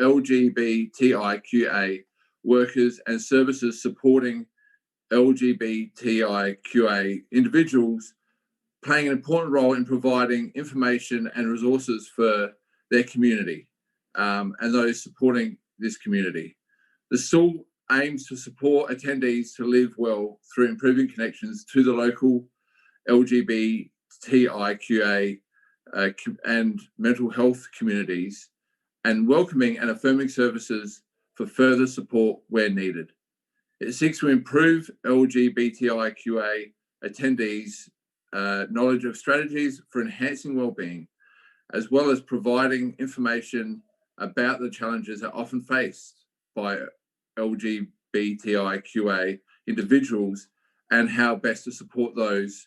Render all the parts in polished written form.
LGBTIQA workers and services supporting LGBTIQA individuals, playing an important role in providing information and resources for their community and those supporting this community. The stall aims to support attendees to live well through improving connections to the local LGBTIQA and mental health communities, and welcoming and affirming services for further support where needed. It seeks to improve LGBTIQA attendees' knowledge of strategies for enhancing wellbeing, as well as providing information about the challenges that are often faced by LGBTIQA individuals and how best to support those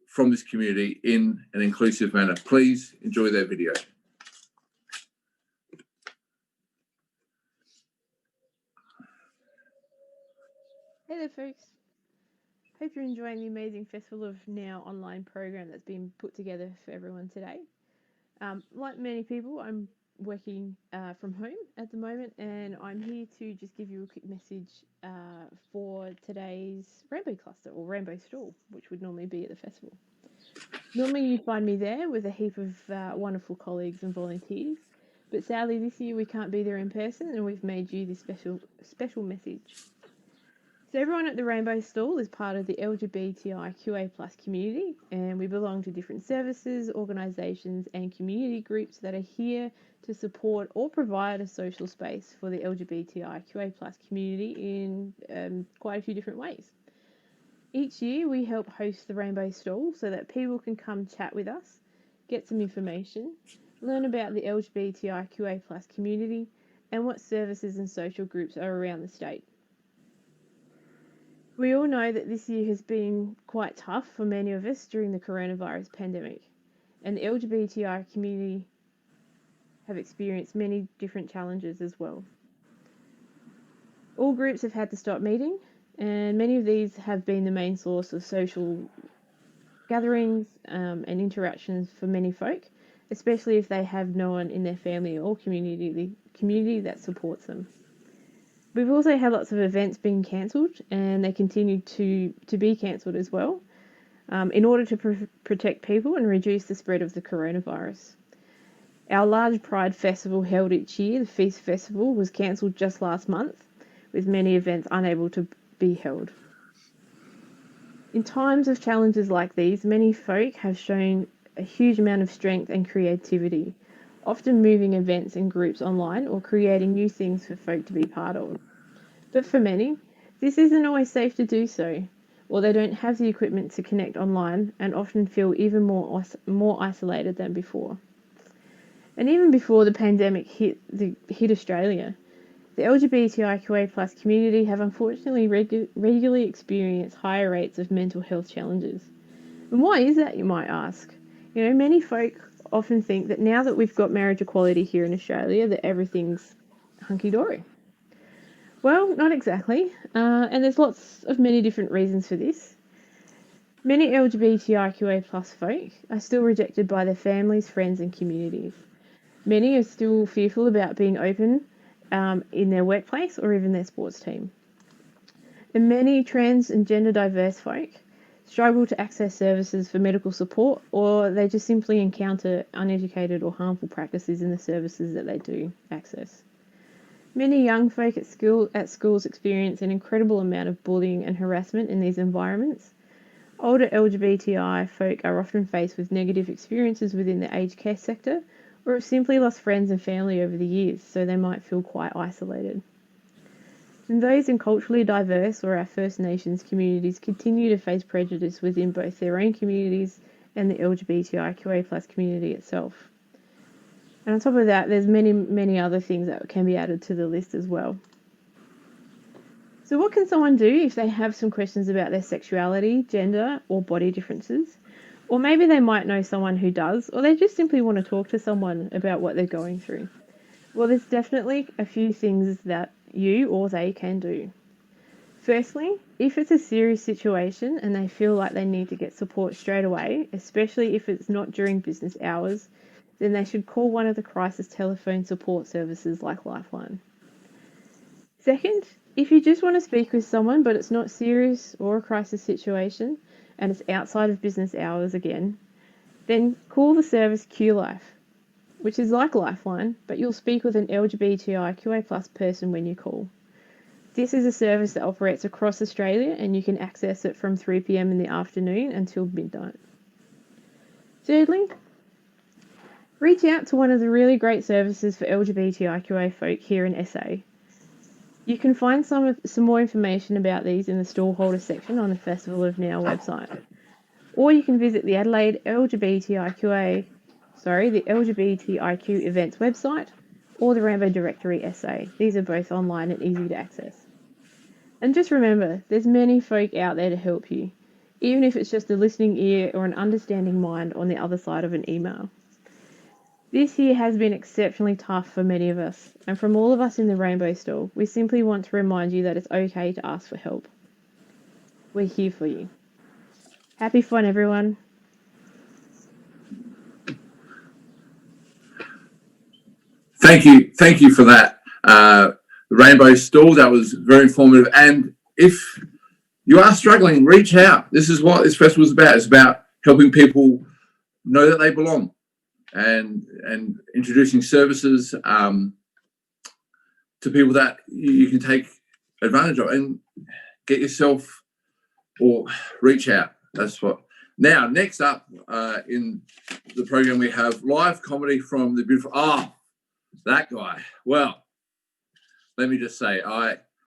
from this community in an inclusive manner. Please enjoy their video. Hey there folks, hope you're enjoying the amazing Festival of Now online program that's been put together for everyone today. Like many people, I'm working from home at the moment, and I'm here to just give you a quick message for today's Rainbow Cluster or Rainbow Stall, which would normally be at the festival. Normally you'd find me there with a heap of wonderful colleagues and volunteers, but sadly this year we can't be there in person, and we've made you this special message. So everyone at the Rainbow Stall is part of the LGBTIQA+ community, and we belong to different services, organisations and community groups that are here to support or provide a social space for the LGBTIQA+ community in quite a few different ways. Each year we help host the Rainbow Stall so that people can come chat with us, get some information, learn about the LGBTIQA+ community and what services and social groups are around the state. We all know that this year has been quite tough for many of us during the coronavirus pandemic, and the LGBTI community have experienced many different challenges as well. All groups have had to stop meeting, and many of these have been the main source of social gatherings and interactions for many folk, especially if they have no one in their family or community that supports them. We've also had lots of events being cancelled, and they continue to be cancelled as well, in order to protect people and reduce the spread of the coronavirus. Our large Pride Festival held each year, the Feast Festival, was cancelled just last month, with many events unable to be held. In times of challenges like these, many folk have shown a huge amount of strength and creativity, often moving events and groups online or creating new things for folk to be part of. But for many, this isn't always safe to do so, or they don't have the equipment to connect online and often feel even more isolated than before. And even before the pandemic hit Australia, the LGBTIQA+ community have unfortunately regularly experienced higher rates of mental health challenges. And why is that, you might ask? Many folk often think that now that we've got marriage equality here in Australia, that everything's hunky-dory. Well, not exactly, and there's many different reasons for this. Many LGBTIQA+ folk are still rejected by their families, friends and communities. Many are still fearful about being open in their workplace or even their sports team. And many trans and gender diverse folk struggle to access services for medical support, or they just simply encounter uneducated or harmful practices in the services that they do access. Many young folk at schools experience an incredible amount of bullying and harassment in these environments. Older LGBTI folk are often faced with negative experiences within the aged care sector, or have simply lost friends and family over the years, so they might feel quite isolated. And those in culturally diverse or our First Nations communities continue to face prejudice within both their own communities and the LGBTIQA+ community itself. And on top of that, there's many other things that can be added to the list as well. So what can someone do if they have some questions about their sexuality, gender, or body differences? Or maybe they might know someone who does, or they just simply want to talk to someone about what they're going through. Well, there's definitely a few things that you or they can do. Firstly, if it's a serious situation and they feel like they need to get support straight away, especially if it's not during business hours, then they should call one of the crisis telephone support services like Lifeline. Second, if you just want to speak with someone but it's not serious or a crisis situation and it's outside of business hours again, then call the service Q-Life, which is like Lifeline, but you'll speak with an LGBTIQA+ person when you call. This is a service that operates across Australia and you can access it from 3 p.m. in the afternoon until midnight. Thirdly, reach out to one of the really great services for LGBTIQA folk here in SA. You can find some more information about these in the stallholder section on the Festival of Now website. Or you can visit the Adelaide the LGBTIQ events website or the Rambo Directory SA. These are both online and easy to access. And just remember, there's many folk out there to help you, even if it's just a listening ear or an understanding mind on the other side of an email. This year has been exceptionally tough for many of us, and from all of us in the Rainbow Stall, we simply want to remind you that it's okay to ask for help. We're here for you. Happy fun, everyone. Thank you for that, the Rainbow Stall. That was very informative. And if you are struggling, reach out. This is what this festival is about. It's about helping people know that they belong, and introducing services to people that you can take advantage of, and get yourself or reach out. That's what. Now, next up in the program, we have live comedy from the beautiful. That guy. Well, let me just say,